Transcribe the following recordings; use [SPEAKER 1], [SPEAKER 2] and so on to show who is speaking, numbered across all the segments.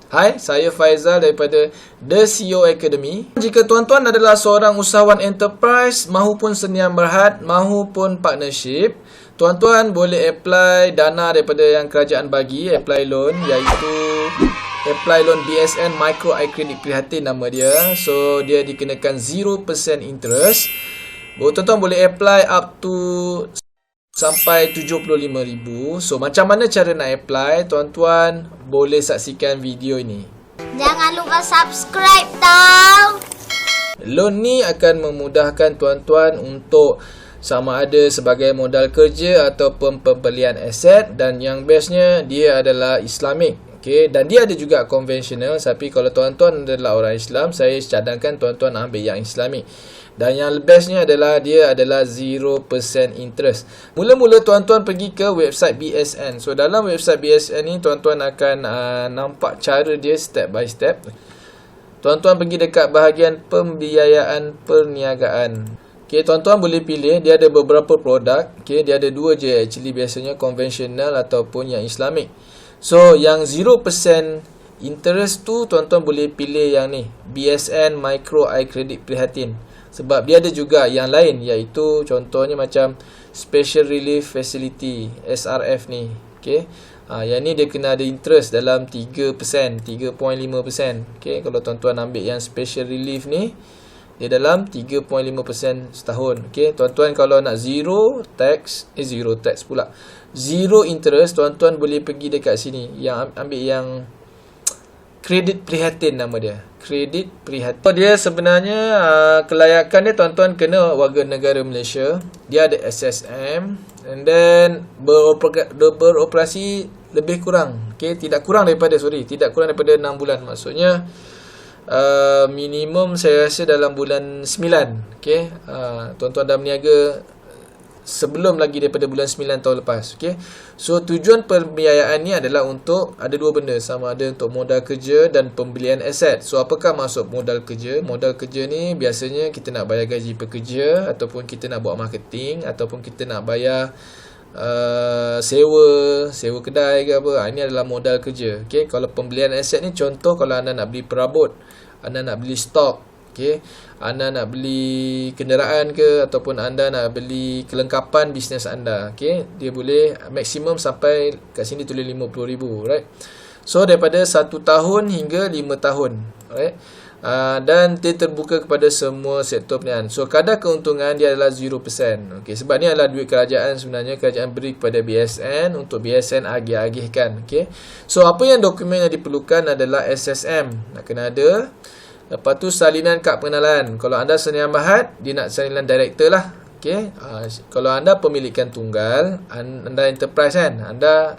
[SPEAKER 1] Hai, saya Faizal daripada The CEO Academy. Jika tuan-tuan adalah seorang usahawan enterprise mahupun senian berhad mahupun partnership, tuan-tuan boleh apply dana daripada yang kerajaan bagi, apply loan, iaitu apply loan BSN Micro iCredit Prihatin nama dia. So dia dikenakan 0% interest. Tuan-tuan boleh apply up to sampai 75,000. So macam mana cara nak apply? Tuan-tuan boleh saksikan video ini.
[SPEAKER 2] Jangan lupa subscribe tau.
[SPEAKER 1] Loan ni akan memudahkan tuan-tuan untuk sama ada sebagai modal kerja ataupun pembelian aset, dan yang bestnya dia adalah Islamic. Okay, dan dia ada juga konvensional, tapi kalau tuan-tuan adalah orang Islam, saya cadangkan tuan-tuan ambil yang Islamic. Dan yang bestnya adalah dia adalah 0% interest. Mula-mula tuan-tuan pergi ke website BSN. So dalam website BSN ni tuan-tuan akan nampak cara dia step by step. Tuan-tuan pergi dekat bahagian pembiayaan perniagaan. Okay, tuan-tuan boleh pilih, dia ada beberapa produk. Okay, dia ada dua je actually, biasanya konvensional ataupun yang Islamic. So yang 0% interest tu tuan-tuan boleh pilih yang ni, BSN Micro iCredit Prihatin. Sebab dia ada juga yang lain, iaitu contohnya macam Special Relief Facility, SRF ni. Okay, yang ni dia kena ada interest dalam 3%, 3.5%. Okay, kalau tuan-tuan ambil yang Special Relief ni, dia dalam 3.5% setahun. Okay, tuan-tuan kalau nak zero tax pula, zero interest, tuan-tuan boleh pergi dekat sini, yang ambil yang Kredit Prihatin nama dia, Kredit Prihatin. So, dia sebenarnya kelayakan dia tuan-tuan kena warga negara Malaysia, dia ada SSM, and then beroperasi lebih kurang, okay, tidak kurang daripada 6 bulan. Maksudnya minimum saya rasa dalam bulan 9. Okay, tuan-tuan dah berniaga sebelum lagi daripada bulan 9 tahun lepas. Okay, so tujuan pembiayaan ni adalah untuk ada dua benda, sama ada untuk modal kerja dan pembelian aset. So apakah maksud modal kerja? Modal kerja ni biasanya kita nak bayar gaji pekerja, ataupun kita nak buat marketing, ataupun kita nak bayar sewa kedai ke apa. Ini adalah modal kerja. Okay, kalau pembelian aset ni, contoh kalau anda nak beli perabot, anda nak beli stok, okay, anda nak beli kenderaan ke, ataupun anda nak beli kelengkapan bisnes anda, okay, dia boleh maksimum sampai kat sini tulis 50,000, right? So daripada 1 tahun hingga 5 tahun, right? Dan dia terbuka kepada semua sektor perniagaan. So kadar keuntungan dia adalah 0%. Okay, sebab ni adalah duit kerajaan sebenarnya, kerajaan beri kepada BSN untuk BSN agih-agihkan. Okay, so apa yang dokumen yang diperlukan adalah SSM, nak kena ada. Lepas tu salinan kad pengenalan. Kalau anda senian berhad, dia nak salinan director lah. Okay, kalau anda pemilikan tunggal, anda enterprise kan, anda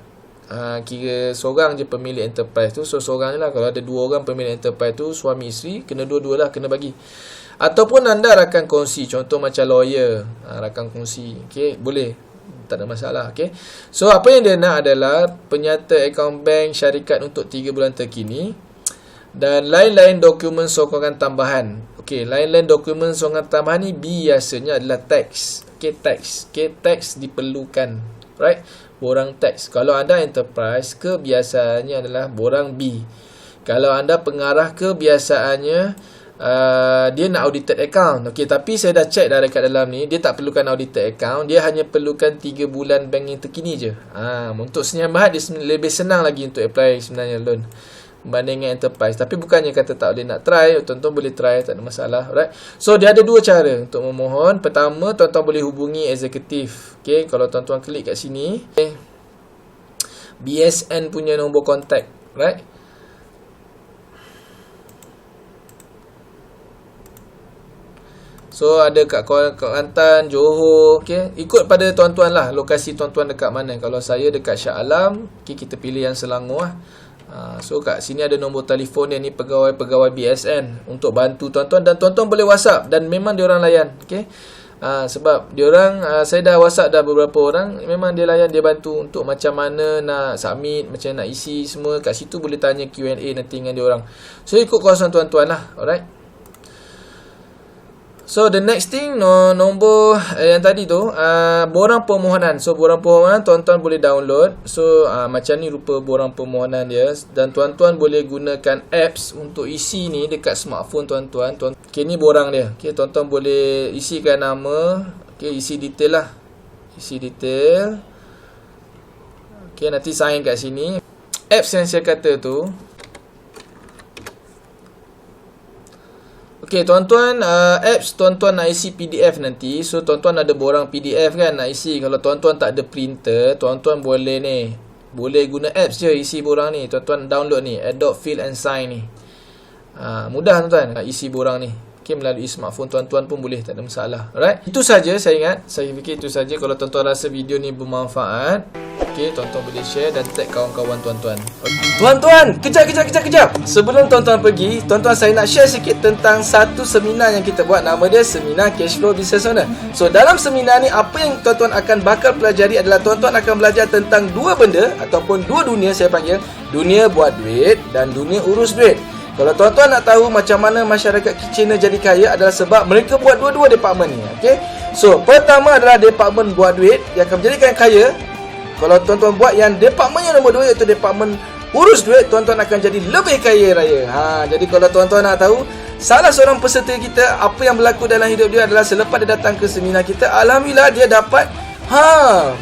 [SPEAKER 1] kira seorang je pemilik enterprise tu. So seorang je lah. Kalau ada 2 orang pemilik enterprise tu, suami isteri, kena dua-dua lah, kena bagi. Ataupun anda rakan kongsi, contoh macam lawyer, rakan kongsi. Okay, boleh, tak ada masalah. Okay, so apa yang dia nak adalah penyata akaun bank syarikat untuk 3 bulan terkini, dan lain-lain dokumen sokongan tambahan. Okey, lain-lain dokumen sokongan tambahan ni biasanya adalah tax. Okey, tax. Okey, tax diperlukan. Right? Borang tax. Kalau anda enterprise, kebiasaannya adalah borang B. Kalau anda pengarah, kebiasaannya dia nak audited account. Okey, tapi saya dah check dah dekat dalam ni, dia tak perlukan audited account, dia hanya perlukan 3 bulan bank yang terkini je. Untuk senian berhad dia lebih senang lagi untuk apply sebenarnya loan berbanding dengan enterprise. Tapi bukannya kata tak boleh nak try, tuan-tuan boleh try, tak ada masalah. Alright, so dia ada 2 cara untuk memohon. Pertama, tuan-tuan boleh hubungi eksekutif. Okay, kalau tuan-tuan klik kat sini, okay, BSN punya nombor kontak, right? So ada kat Kelantan, Johor, okay, ikut pada tuan-tuan lah, lokasi tuan-tuan dekat mana. Kalau saya dekat Shah Alam, okay, kita pilih yang Selangor lah. So kat sini ada nombor telefon yang ni pegawai-pegawai BSN untuk bantu tuan-tuan, dan tuan-tuan boleh WhatsApp, dan memang diorang layan. Okay, sebab diorang, saya dah WhatsApp dah beberapa orang, memang dia layan, dia bantu untuk macam mana nak submit, macam nak isi semua. Kat situ boleh tanya Q&A nanti dengan diorang. So ikut kawasan tuan-tuan lah. Alright, So the next thing, nombor yang tadi tu, borang permohonan. So borang permohonan tuan-tuan boleh download. So macam ni rupa borang permohonan dia. Dan tuan-tuan boleh gunakan apps untuk isi ni dekat smartphone tuan-tuan. Okay, ni borang dia. Okay, tuan-tuan boleh isikan nama. Okay, isi detail lah. Isi detail. Okay, nanti sign kat sini. Apps yang saya kata tu, okay, tuan-tuan, apps tuan-tuan nak isi PDF nanti. So, tuan-tuan ada borang PDF kan nak isi. Kalau tuan-tuan tak ada printer, tuan-tuan boleh ni. Boleh guna apps je isi borang ni. Tuan-tuan download ni, Adobe Fill and Sign ni. Mudah tuan-tuan isi borang ni. Okay, melalui smartphone tuan-tuan pun boleh, tak ada masalah. Alright, itu saja saya ingat. Saya fikir itu saja. Kalau tuan-tuan rasa video ni bermanfaat, okay, tuan-tuan boleh share dan tag kawan-kawan tuan-tuan. Tuan-tuan, kejap. Sebelum tuan-tuan pergi, tuan-tuan saya nak share sikit tentang satu seminar yang kita buat. Nama dia Seminar Cashflow Business Owner. So, dalam seminar ni, apa yang tuan-tuan akan bakal pelajari adalah tuan-tuan akan belajar tentang dua benda ataupun dua dunia saya panggil. Dunia buat duit dan dunia urus duit. Kalau tuan-tuan nak tahu macam mana masyarakat China jadi kaya adalah sebab mereka buat dua-dua department ni. Okay? So, pertama adalah department buat duit yang akan menjadikan kaya. Kalau tuan-tuan buat yang department yang nombor 2 iaitu department urus duit, tuan-tuan akan jadi lebih kaya raya. Jadi kalau tuan-tuan nak tahu, salah seorang peserta kita, apa yang berlaku dalam hidup dia adalah selepas dia datang ke seminar kita, alhamdulillah dia dapat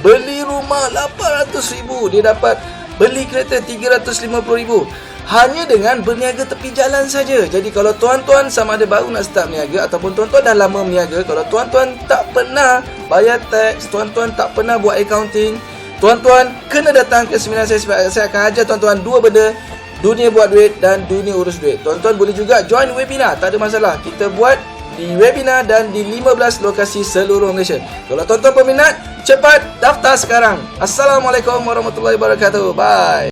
[SPEAKER 1] beli rumah 800,000, dia dapat beli kereta 350,000 hanya dengan berniaga tepi jalan saja. Jadi kalau tuan-tuan sama ada baru nak start berniaga ataupun tuan-tuan dah lama berniaga, kalau tuan-tuan tak pernah bayar tax, tuan-tuan tak pernah buat accounting, tuan-tuan kena datang ke seminar saya sebab saya akan ajar tuan-tuan dua benda, dunia buat duit dan dunia urus duit. Tuan-tuan boleh juga join webinar, tak ada masalah. Kita buat di webinar dan di 15 lokasi seluruh Malaysia. Kalau tuan-tuan berminat, cepat daftar sekarang. Assalamualaikum warahmatullahi wabarakatuh. Bye.